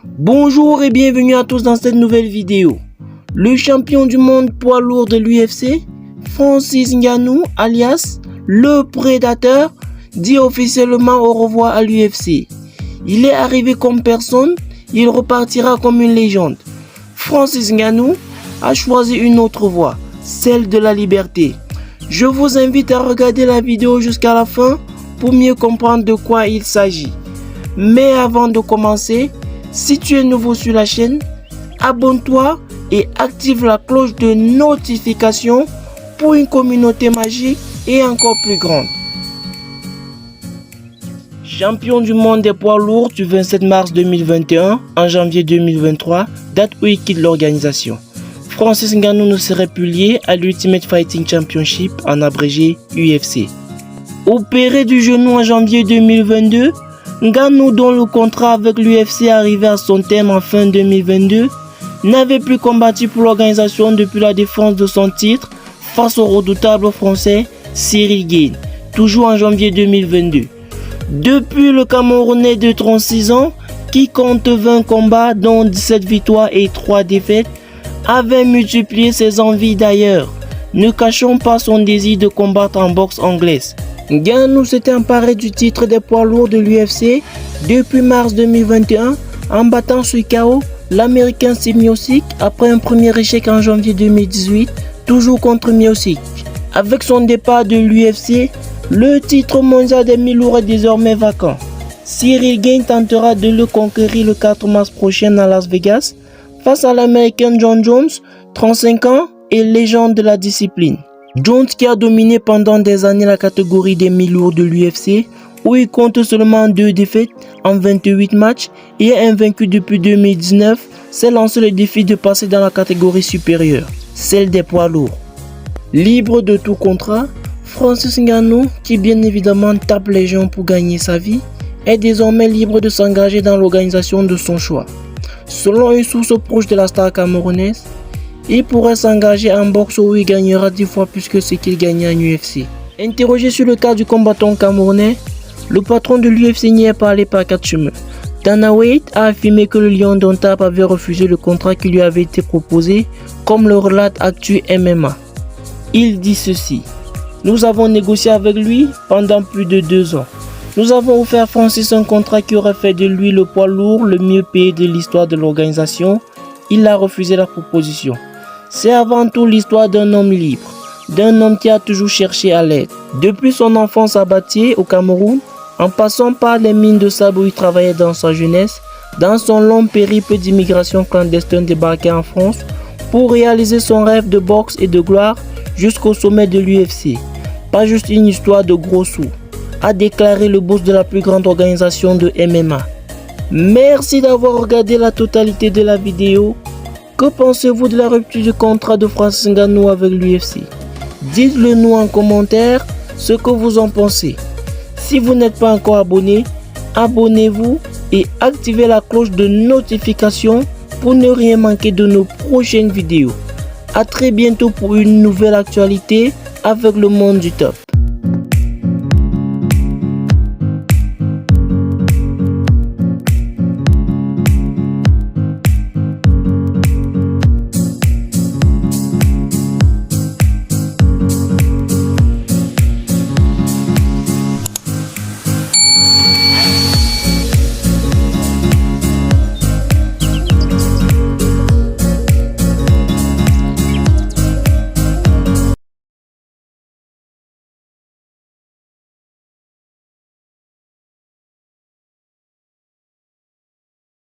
Bonjour et bienvenue à tous dans cette nouvelle vidéo. Le champion du monde poids lourd de l'UFC, Francis Ngannou alias le Prédateur, dit officiellement au revoir à l'UFC. Il est arrivé comme personne, il repartira comme une légende. Francis Ngannou a choisi une autre voie, celle de la liberté. Je vous invite à regarder la vidéo jusqu'à la fin pour mieux comprendre de quoi il s'agit. Mais avant de commencer, si tu es nouveau sur la chaîne, abonne-toi et active la cloche de notification pour une communauté magique et encore plus grande. Champion du monde des poids lourds du 27 mars 2021 en janvier 2023, date où il quitte l'organisation. Francis Ngannou ne serait plus lié à l'Ultimate Fighting Championship, en abrégé UFC. Opéré du genou en janvier 2022, Ngannou, dont le contrat avec l'UFC arrivait à son terme en fin 2022, n'avait plus combattu pour l'organisation depuis la défense de son titre face au redoutable français Ciryl Gane, toujours en janvier 2022. Depuis, le Camerounais de 36 ans, qui compte 20 combats dont 17 victoires et 3 défaites, avait multiplié ses envies d'ailleurs, ne cachant pas son désir de combattre en boxe anglaise. Ngannou s'était emparé du titre des poids lourds de l'UFC depuis mars 2021 en battant sur KO l'Américain Steve Miocic après un premier échec en janvier 2018, toujours contre Miocic. Avec son départ de l'UFC, le titre mondial des mi-lourds est désormais vacant. Ciryl Gane tentera de le conquérir le 4 mars prochain à Las Vegas face à l'Américain Jon Jones, 35 ans et légende de la discipline. Jones qui a dominé pendant des années la catégorie des mi-lourds de l'UFC, où il compte seulement 2 défaites en 28 matchs et est invaincu depuis 2019, s'est lancé le défi de passer dans la catégorie supérieure, celle des poids lourds. Libre de tout contrat, Francis Ngannou, qui bien évidemment tape les gens pour gagner sa vie, est désormais libre de s'engager dans l'organisation de son choix. Selon une source proche de la star camerounaise, il pourrait s'engager en boxe où il gagnera 10 fois plus que ce qu'il gagnait en UFC. Interrogé sur le cas du combattant camerounais, le patron de l'UFC n'y est pas allé par 4 chemins. Dana White a affirmé que le Lion d'Antwerp avait refusé le contrat qui lui avait été proposé, comme le relate Actu MMA. Il dit ceci: nous avons négocié avec lui pendant plus de 2 ans. Nous avons offert à Francis un contrat qui aurait fait de lui le poids lourd le mieux payé de l'histoire de l'organisation. Il a refusé la proposition. C'est avant tout l'histoire d'un homme libre, d'un homme qui a toujours cherché à l'aide. Depuis son enfance à Batié, au Cameroun, en passant par les mines de sable où il travaillait dans sa jeunesse, dans son long périple d'immigration clandestine débarqué en France, pour réaliser son rêve de boxe et de gloire jusqu'au sommet de l'UFC. Pas juste une histoire de gros sous, a déclaré le boss de la plus grande organisation de MMA. Merci d'avoir regardé la totalité de la vidéo. Que pensez-vous de la rupture du contrat de Francis Ngannou avec l'UFC? Dites-le nous en commentaire ce que vous en pensez. Si vous n'êtes pas encore abonné, abonnez-vous et activez la cloche de notification pour ne rien manquer de nos prochaines vidéos. A très bientôt pour une nouvelle actualité avec le monde du top.